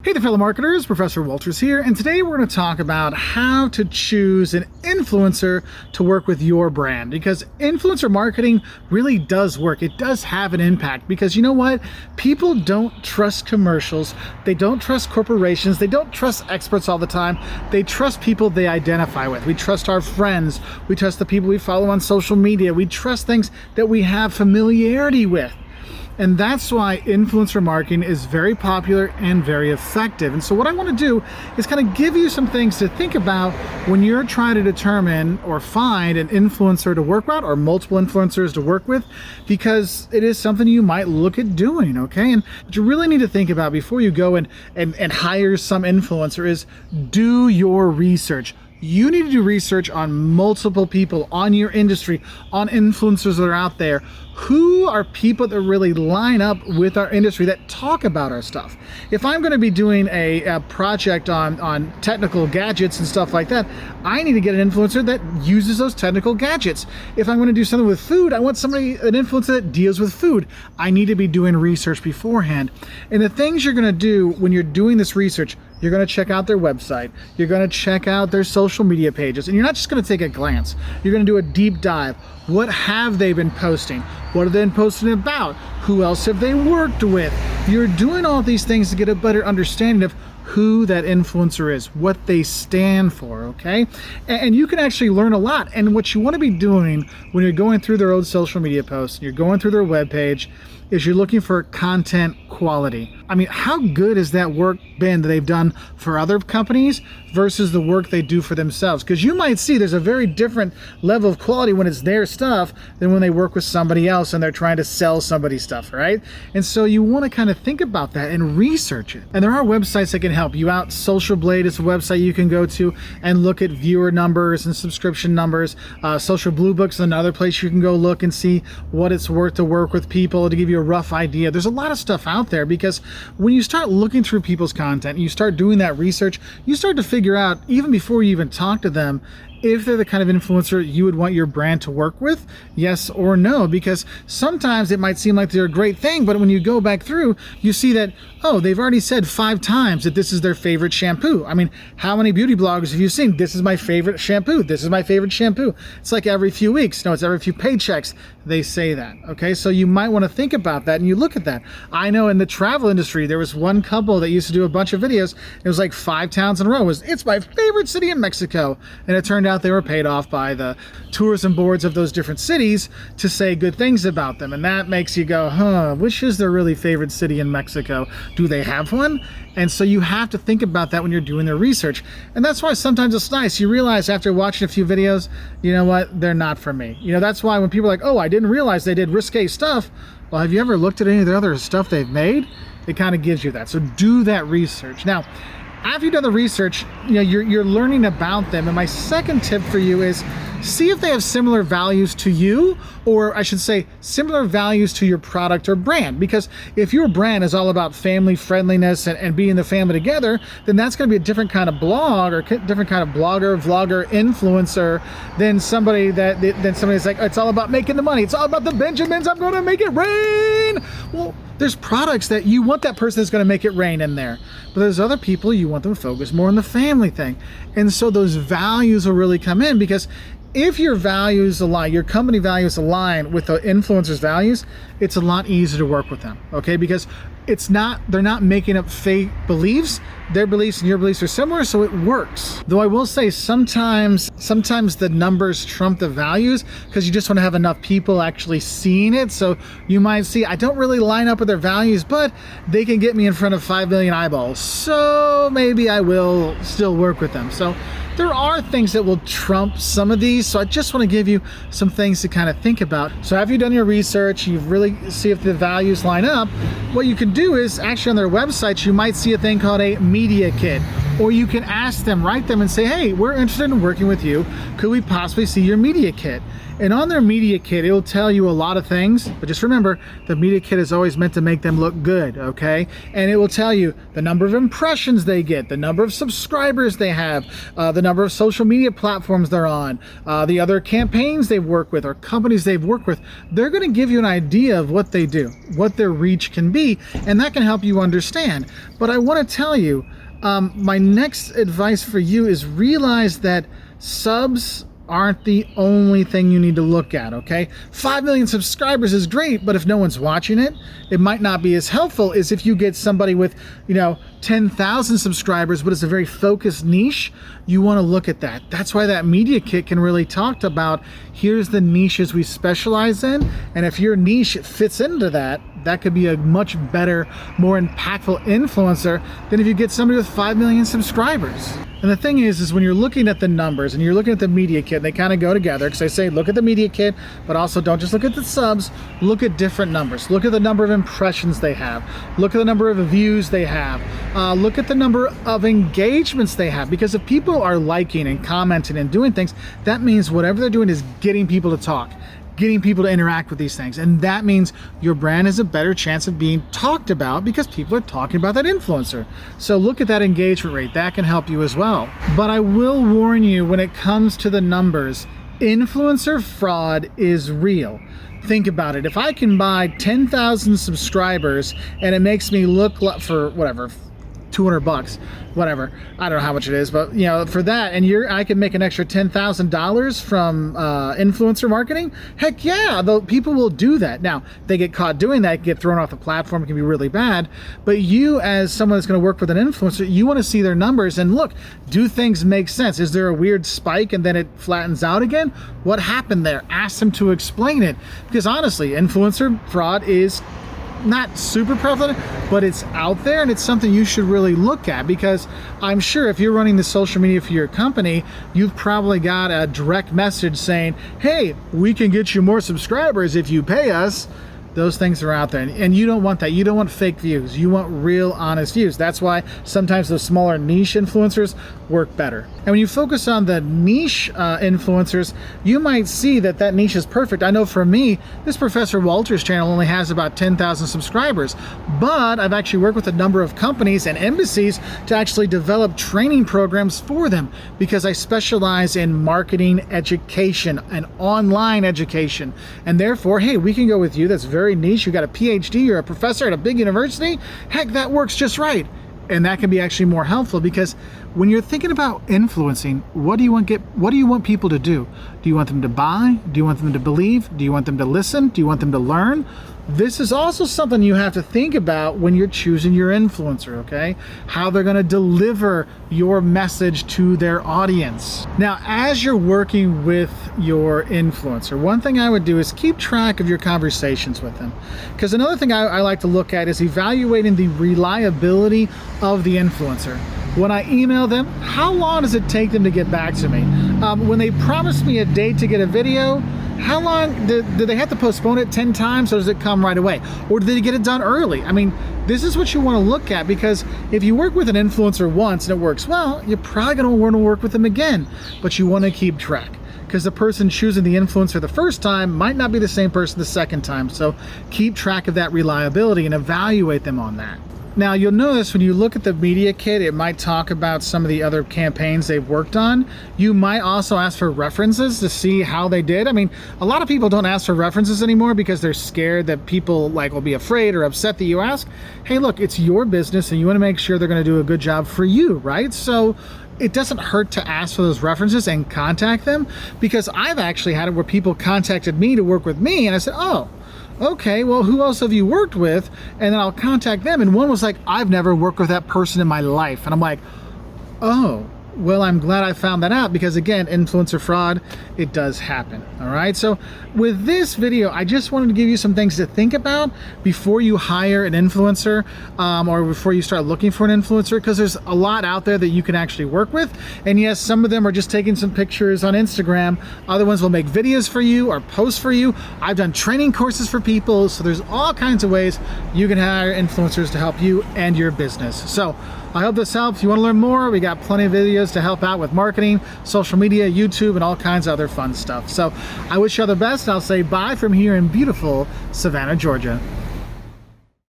Hey there, fellow marketers, Professor Wolters here, and today we're going to talk about how to choose an influencer to work with your brand, because influencer marketing really does work. It does have an impact, because you know what? People don't trust commercials, they don't trust corporations, they don't trust experts all the time. They trust people they identify with. We trust our friends, we trust the people we follow on social media, we trust things that we have familiarity with. And that's why influencer marketing is very popular and very effective. And so what I want to do is kind of give you some things to think about when you're trying to determine or find an influencer to work with or multiple influencers to work with, because it is something you might look at doing, okay? And what you really need to think about before you go and hire some influencer is do your research. You need to do research on multiple people, on your industry, on influencers that are out there. Who are people that really line up with our industry, that talk about our stuff? If I'm going to be doing a project on technical gadgets and stuff like that, I need to get an influencer that uses those technical gadgets. If I'm going to do something with food, I want an influencer that deals with food. I need to be doing research beforehand. And the things you're going to do when you're doing this research, you're going to check out their website, you're going to check out their social media pages, and you're not just going to take a glance. You're going to do a deep dive. What have they been posting? What have they been posting about? Who else have they worked with? You're doing all these things to get a better understanding of who that influencer is, what they stand for, okay? And you can actually learn a lot. And what you want to be doing when you're going through their old social media posts, you're going through their webpage, is you're looking for content quality. I mean, how good has that work been that they've done for other companies versus the work they do for themselves? Because you might see there's a very different level of quality when it's their stuff than when they work with somebody else and they're trying to sell somebody's stuff, right? And so you want to kind of think about that and research it. And there are websites that can help you out. Social Blade is a website you can go to and look at viewer numbers and subscription numbers. Social Blue Book's is another place you can go look and see what it's worth to work with people to give you a rough idea. There's a lot of stuff out there, because when you start looking through people's content, you start doing that research, you start to figure out, even before you even talk to them, if they're the kind of influencer you would want your brand to work with, yes or no. Because sometimes it might seem like they're a great thing, but when you go back through, you see that, oh, they've already said 5 times that this is their favorite shampoo. I mean, how many beauty bloggers have you seen? This is my favorite shampoo. This is my favorite shampoo. It's like every few weeks. No, it's every few paychecks they say that, okay? So you might want to think about that and you look at that. I know in the travel industry, there was one couple that used to do a bunch of videos. It was like 5 towns in a row. It's my favorite city in Mexico. And it turned out they were paid off by the tourism boards of those different cities to say good things about them. And that makes you go, which is their really favorite city in Mexico? Do they have one? And so you have to think about that when you're doing their research. And that's why sometimes it's nice. You realize after watching a few videos, you know what? They're not for me. You know, that's why when people are like, oh, I didn't realize they did risque stuff. Well, have you ever looked at any of the other stuff they've made? It kind of gives you that. So do that research. Now, after you've done the research, you know, you're learning about them. And my second tip for you is see if they have similar values to you, or I should say similar values to your product or brand. Because if your brand is all about family friendliness and being the family together, then that's going to be a different kind of blog or different kind of blogger, vlogger, influencer than somebody that's like, it's all about making the money. It's all about the Benjamins. I'm going to make it rain. Well, there's products that you want that person that's going to make it rain in there. But there's other people you want them to focus more on the family thing. And so those values will really come in, because if your values align, your company values align with the influencer's values, it's a lot easier to work with them, okay? Because they're not making up fake beliefs. Their beliefs and your beliefs are similar, so it works. Though I will say sometimes the numbers trump the values, because you just want to have enough people actually seeing it. So you might see, I don't really line up with their values, but they can get me in front of 5 million eyeballs. So maybe I will still work with them. So there are things that will trump some of these. So I just want to give you some things to kind of think about. So have you done your research? You've really see if the values line up. What you can do is actually on their websites, you might see a thing called a media kit, or you can ask them, write them and say, hey, we're interested in working with you. Could we possibly see your media kit? And on their media kit, it'll tell you a lot of things, but just remember, the media kit is always meant to make them look good, okay? And it will tell you the number of impressions they get, the number of subscribers they have, the number of social media platforms they're on, the other campaigns they've worked with or companies they've worked with. They're going to give you an idea of what they do, what their reach can be, and that can help you understand. But I want to tell you, my next advice for you is realize that subs aren't the only thing you need to look at, okay? 5 million subscribers is great, but if no one's watching it, it might not be as helpful as if you get somebody with, 10,000 subscribers, but it's a very focused niche. You want to look at that. That's why that media kit can really talk about, here's the niches we specialize in, and if your niche fits into that, that could be a much better, more impactful influencer than if you get somebody with 5 million subscribers. And the thing is when you're looking at the numbers and you're looking at the media kit, they kind of go together, because I say look at the media kit, but also don't just look at the subs, look at different numbers. Look at the number of impressions they have. Look at the number of views they have. Look at the number of engagements they have, because if people are liking and commenting and doing things, that means whatever they're doing is getting people to talk, getting people to interact with these things. And that means your brand has a better chance of being talked about because people are talking about that influencer. So look at that engagement rate. That can help you as well. But I will warn you, when it comes to the numbers, influencer fraud is real. Think about it. If I can buy 10,000 subscribers and it makes me look like, for whatever, $200, whatever, I don't know how much it is, but for that, and I can make an extra $10,000 from influencer marketing, heck yeah, the people will do that. Now, they get caught doing that, get thrown off the platform, it can be really bad, but you, as someone that's going to work with an influencer, you want to see their numbers and look, do things make sense? Is there a weird spike and then it flattens out again? What happened there? Ask them to explain it, because honestly, influencer fraud is not super prevalent, but it's out there, and it's something you should really look at, because I'm sure if you're running the social media for your company, you've probably got a direct message saying, hey, we can get you more subscribers if you pay us. Those things are out there, and you don't want that. You don't want fake views. You want real, honest views. That's why sometimes those smaller niche influencers work better. And when you focus on the niche influencers, you might see that that niche is perfect. I know for me, this Professor Wolters channel only has about 10,000 subscribers, but I've actually worked with a number of companies and embassies to actually develop training programs for them, because I specialize in marketing education and online education. And therefore, hey, we can go with you. That's very niche. You got a PhD, you're a professor at a big university, heck, that works just right. And that can be actually more helpful, because when you're thinking about influencing, what do you want people to do? Do you want them to buy? Do you want them to believe? Do you want them to listen? Do you want them to learn? This is also something you have to think about when you're choosing your influencer, okay? How they're gonna deliver your message to their audience. Now, as you're working with your influencer, one thing I would do is keep track of your conversations with them. Because another thing I like to look at is evaluating the reliability of the influencer. When I email them, how long does it take them to get back to me? When they promise me a date to get a video, how long do they have to postpone it 10 times, or does it come right away? Or do they get it done early? I mean, this is what you want to look at, because if you work with an influencer once and it works well, you're probably going to want to work with them again, but you want to keep track, because the person choosing the influencer the first time might not be the same person the second time. So keep track of that reliability and evaluate them on that. Now, you'll notice when you look at the media kit, it might talk about some of the other campaigns they've worked on. You might also ask for references to see how they did. I mean, a lot of people don't ask for references anymore because they're scared that people will be afraid or upset that you ask. Hey, look, it's your business and you want to make sure they're going to do a good job for you, right? So it doesn't hurt to ask for those references and contact them, because I've actually had it where people contacted me to work with me, and I said, oh, okay, well, who else have you worked with? And then I'll contact them. And one was like, I've never worked with that person in my life. And I'm like, oh, well, I'm glad I found that out, because again, influencer fraud, it does happen. All right. So with this video, I just wanted to give you some things to think about before you hire an influencer, or before you start looking for an influencer, because there's a lot out there that you can actually work with. And yes, some of them are just taking some pictures on Instagram. Other ones will make videos for you or post for you. I've done training courses for people. So there's all kinds of ways you can hire influencers to help you and your business. So I hope this helps. You want to learn more? We got plenty of videos to help out with marketing, social media, YouTube, and all kinds of other fun stuff. So I wish you all the best. I'll say bye from here in beautiful Savannah, Georgia.